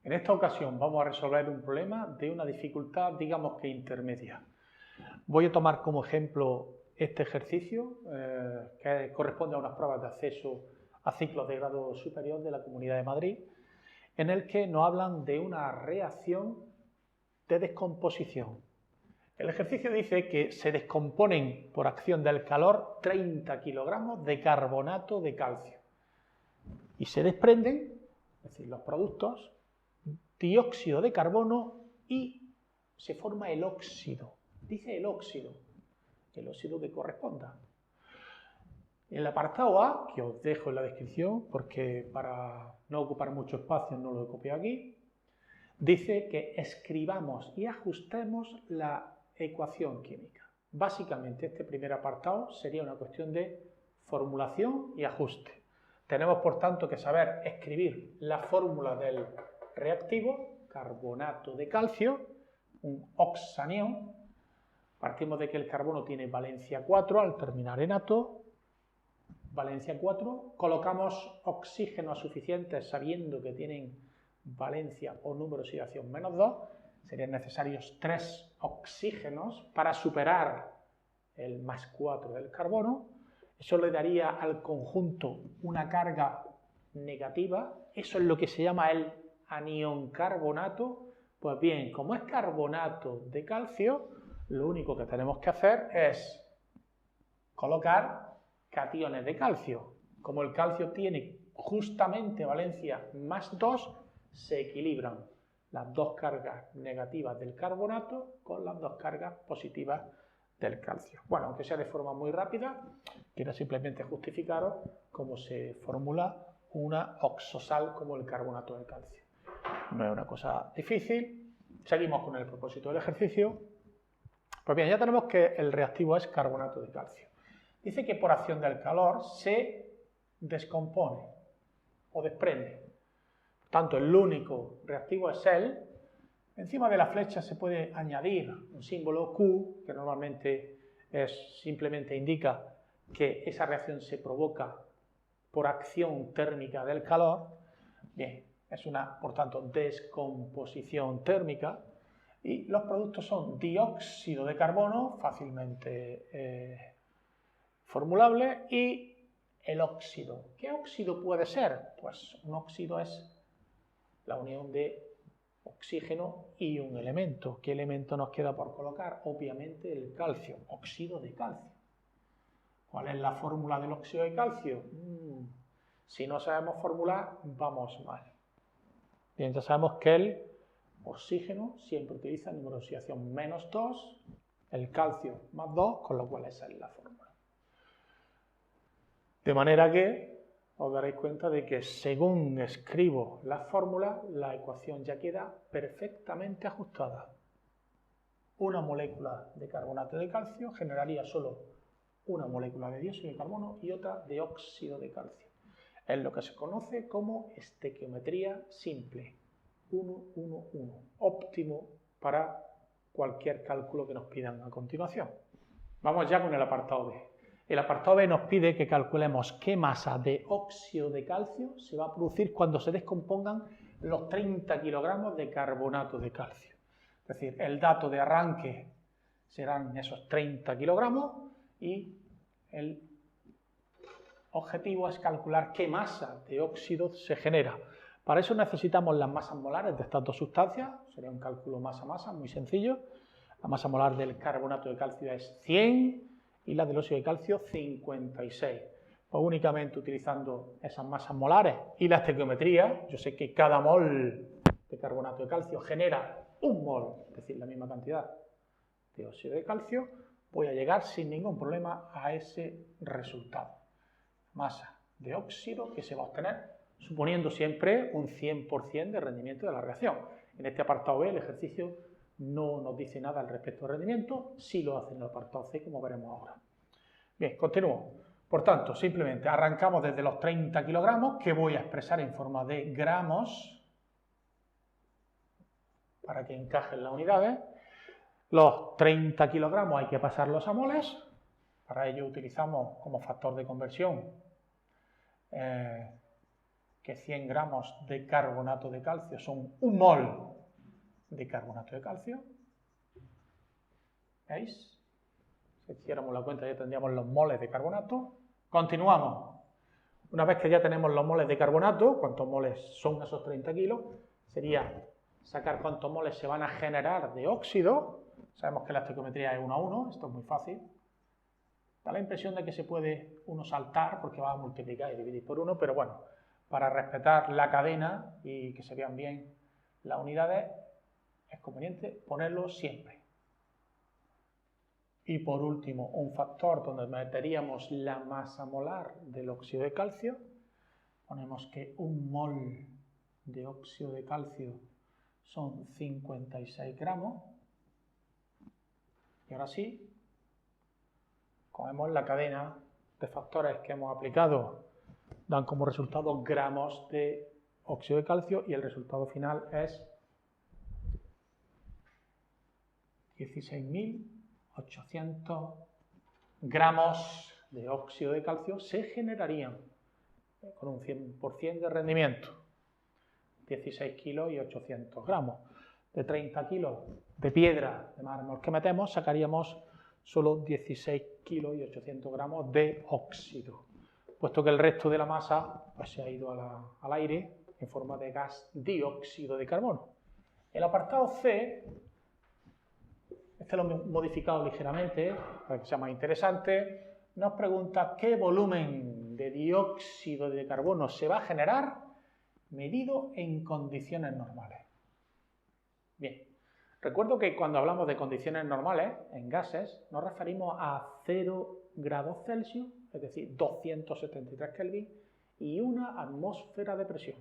En esta ocasión vamos a resolver un problema de una dificultad, digamos que intermedia. Voy a tomar como ejemplo este ejercicio, que corresponde a unas pruebas de acceso a ciclos de grado superior de la Comunidad de Madrid, en el que nos hablan de una reacción de descomposición. El ejercicio dice que se descomponen por acción del calor 30 kilogramos de carbonato de calcio y se desprenden, es decir, los productos, dióxido de carbono y se forma el óxido. Dice el óxido que corresponda. En el apartado A, que os dejo en la descripción, porque para no ocupar mucho espacio no lo he copiado aquí, dice que escribamos y ajustemos la ecuación química. Básicamente este primer apartado sería una cuestión de formulación y ajuste. Tenemos por tanto que saber escribir la fórmula del reactivo, carbonato de calcio, un oxanión. Partimos de que el carbono tiene valencia 4 al terminar en ato, valencia 4, colocamos oxígenos suficientes sabiendo que tienen valencia o número de oxidación menos 2, serían necesarios 3 oxígenos para superar el más 4 del carbono. Eso le daría al conjunto una carga negativa, eso es lo que se llama el anión carbonato. Pues bien, como es carbonato de calcio, lo único que tenemos que hacer es colocar cationes de calcio. Como el calcio tiene justamente valencia más 2, se equilibran las dos cargas negativas del carbonato con las dos cargas positivas del calcio. Bueno, aunque sea de forma muy rápida, quiero simplemente justificaros cómo se formula una oxosal como el carbonato de calcio. No es una cosa difícil. Seguimos con el propósito del ejercicio. Pues bien, ya tenemos que el reactivo es carbonato de calcio. Dice que por acción del calor se descompone o desprende. Por tanto, el único reactivo es él. Encima de la flecha se puede añadir un símbolo Q, que normalmente simplemente indica que esa reacción se provoca por acción térmica del calor. Bien, es una, por tanto, descomposición térmica. Y los productos son dióxido de carbono, fácilmente formulable, y el óxido. ¿Qué óxido puede ser? Pues un óxido es la unión de oxígeno y un elemento. ¿Qué elemento nos queda por colocar? Obviamente el calcio, óxido de calcio. ¿Cuál es la fórmula del óxido de calcio? Si no sabemos formular, vamos mal. Bien, ya sabemos que el oxígeno siempre utiliza el número de oxidación menos 2, el calcio más 2, con lo cual esa es la fórmula. De manera que os daréis cuenta de que según escribo la fórmula, la ecuación ya queda perfectamente ajustada. Una molécula de carbonato de calcio generaría solo una molécula de dióxido de carbono y otra de óxido de calcio. Es lo que se conoce como estequiometría simple. 1, 1, 1. Óptimo para cualquier cálculo que nos pidan a continuación. Vamos ya con el apartado B. El apartado B nos pide que calculemos qué masa de óxido de calcio se va a producir cuando se descompongan los 30 kilogramos de carbonato de calcio. Es decir, el dato de arranque serán esos 30 kilogramos y el objetivo es calcular qué masa de óxido se genera. Para eso necesitamos las masas molares de estas dos sustancias, sería un cálculo masa-masa muy sencillo. La masa molar del carbonato de calcio es 100 y la del óxido de calcio 56. Pues únicamente utilizando esas masas molares y la estequiometría, yo sé que cada mol de carbonato de calcio genera un mol, es decir, la misma cantidad de óxido de calcio, voy a llegar sin ningún problema a ese resultado. Masa de óxido que se va a obtener suponiendo siempre un 100% de rendimiento de la reacción. En este apartado B el ejercicio no nos dice nada al respecto del rendimiento, sí lo hace en el apartado C, como veremos ahora. Bien, continúo. Por tanto, simplemente arrancamos desde los 30 kilogramos, que voy a expresar en forma de gramos, para que encajen las unidades. Los 30 kilogramos hay que pasarlos a moles, para ello utilizamos como factor de conversión que que 100 gramos de carbonato de calcio son 1 mol de carbonato de calcio. ¿Veis? Si hiciéramos la cuenta ya tendríamos los moles de carbonato. Continuamos. Una vez que ya tenemos los moles de carbonato, ¿cuántos moles son esos 30 kilos? Sería sacar cuántos moles se van a generar de óxido. Sabemos que la estequiometría es 1 a 1, esto es muy fácil. Da la impresión de que se puede uno saltar porque va a multiplicar y dividir por 1, pero bueno, para respetar la cadena y que se vean bien las unidades, es conveniente ponerlo siempre. Y por último, un factor donde meteríamos la masa molar del óxido de calcio. Ponemos que 1 mol de óxido de calcio son 56 gramos. Y ahora sí, cogemos la cadena de factores que hemos aplicado, dan como resultado gramos de óxido de calcio y el resultado final es 16.800 gramos de óxido de calcio se generarían con un 100% de rendimiento. 16 kilos y 800 gramos. De 30 kilos de piedra de mármol que metemos, sacaríamos solo 16 kilos y 800 gramos de óxido, puesto que el resto de la masa pues, se ha ido al aire en forma de gas dióxido de carbono. El apartado C, este lo hemos modificado ligeramente para que sea más interesante, nos pregunta qué volumen de dióxido de carbono se va a generar medido en condiciones normales. Bien, recuerdo que cuando hablamos de condiciones normales en gases nos referimos a 0 grados Celsius, es decir, 273 Kelvin y una atmósfera de presión.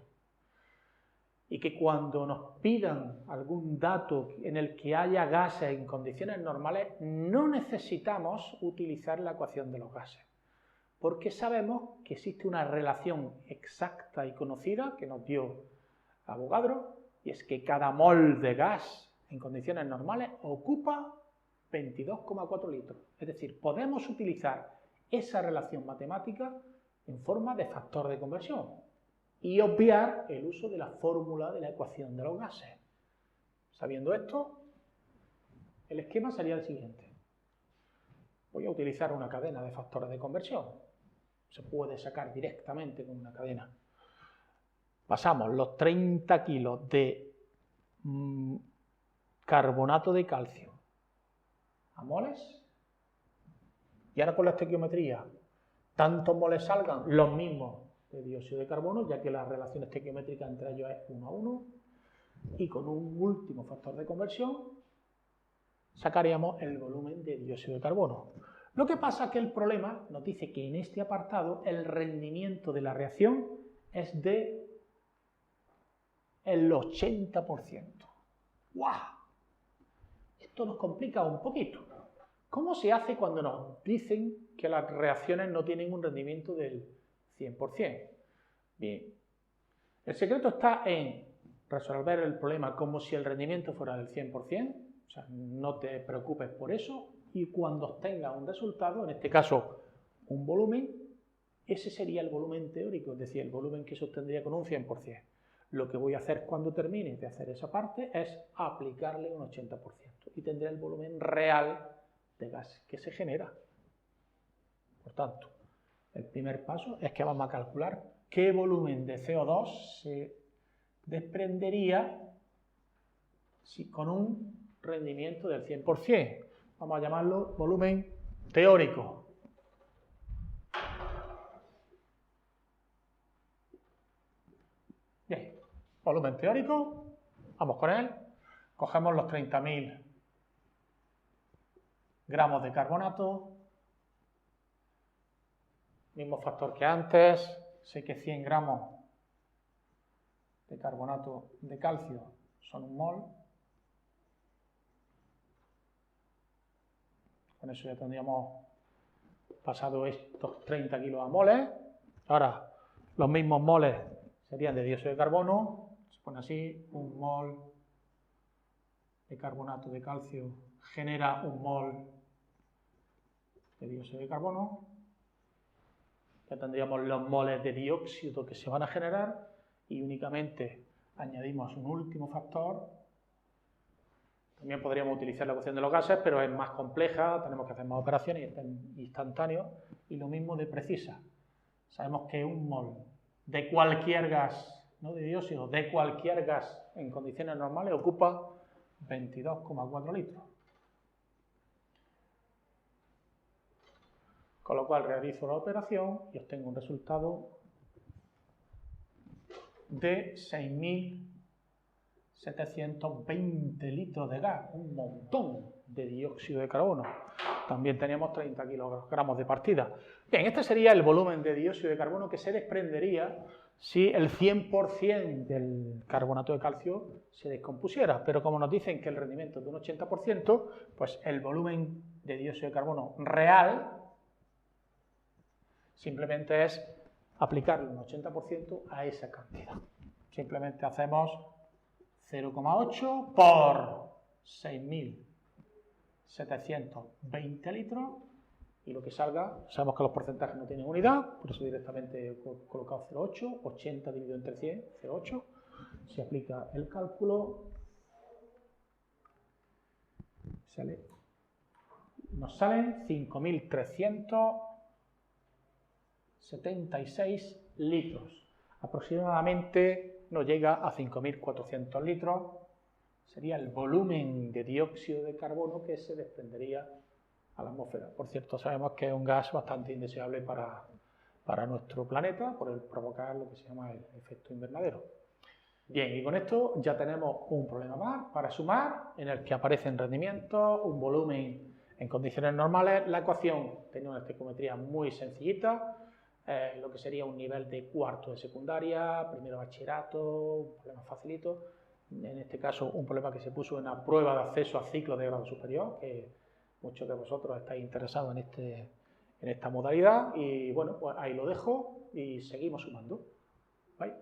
Y que cuando nos pidan algún dato en el que haya gases en condiciones normales, no necesitamos utilizar la ecuación de los gases, porque sabemos que existe una relación exacta y conocida que nos dio Avogadro, y es que cada mol de gas en condiciones normales ocupa 22,4 litros. Es decir, podemos utilizar esa relación matemática en forma de factor de conversión y obviar el uso de la fórmula de la ecuación de los gases. Sabiendo esto, el esquema sería el siguiente. Voy a utilizar una cadena de factores de conversión. Se puede sacar directamente con una cadena. Pasamos los 30 kilos de carbonato de calcio a moles. Y ahora con la estequiometría, tantos moles salgan los mismos de dióxido de carbono, ya que la relación estequiométrica entre ellos es 1 a 1. Y con un último factor de conversión sacaríamos el volumen de dióxido de carbono. Lo que pasa es que el problema nos dice que en este apartado el rendimiento de la reacción es de el 80%. ¡Guau! Esto nos complica un poquito. ¿Cómo se hace cuando nos dicen que las reacciones no tienen un rendimiento del 100%? Bien, el secreto está en resolver el problema como si el rendimiento fuera del 100%, o sea, no te preocupes por eso, y cuando obtengas un resultado, en este caso un volumen, ese sería el volumen teórico, es decir, el volumen que se obtendría con un 100%. Lo que voy a hacer cuando termine de hacer esa parte es aplicarle un 80% y tendré el volumen real de gas que se genera. Por tanto, el primer paso es que vamos a calcular qué volumen de CO2 se desprendería con un rendimiento del 100%. Vamos a llamarlo volumen teórico. Bien, volumen teórico, vamos con él. Cogemos los 30.000 gramos de carbonato, mismo factor que antes, sé que 100 gramos de carbonato de calcio son 1 mol. Con eso ya tendríamos pasado estos 30 kilos a moles. Ahora, los mismos moles serían de dióxido de carbono. Se pone así, 1 mol de carbonato de calcio genera 1 mol de dióxido de carbono. Ya tendríamos los moles de dióxido que se van a generar. y únicamente añadimos un último factor. También podríamos utilizar la ecuación de los gases, pero es más compleja, tenemos que hacer más operaciones y es instantáneo. Y lo mismo de precisa. Sabemos que un mol de cualquier gas, no de dióxido, de cualquier gas en condiciones normales ocupa 22,4 litros. Con lo cual realizo la operación y obtengo un resultado de 6.720 litros de gas, un montón de dióxido de carbono. También teníamos 30 kilogramos de partida. Bien, este sería el volumen de dióxido de carbono que se desprendería si el 100% del carbonato de calcio se descompusiera. Pero como nos dicen que el rendimiento es de un 80%, pues el volumen de dióxido de carbono real simplemente es aplicarle un 80% a esa cantidad. Simplemente hacemos 0,8 por 6.720 litros y lo que salga, sabemos que los porcentajes no tienen unidad, por eso directamente he colocado 0,8, 80 dividido entre 100, 0,8. Se aplica el cálculo, nos salen 5.376 litros. Aproximadamente nos llega a 5.400 litros. Sería el volumen de dióxido de carbono que se desprendería a la atmósfera. Por cierto, sabemos que es un gas bastante indeseable para nuestro planeta por el provocar lo que se llama el efecto invernadero. Bien, y con esto ya tenemos un problema más para sumar, en el que aparecen rendimientos, un volumen en condiciones normales. La ecuación tenía una estequiometría muy sencillita, lo que sería un nivel de cuarto de secundaria, primero bachillerato, un problema facilito. En este caso, un problema que se puso en la prueba de acceso a ciclo de grado superior, que muchos de vosotros estáis interesados en esta modalidad. Y bueno, pues ahí lo dejo y seguimos sumando. Bye.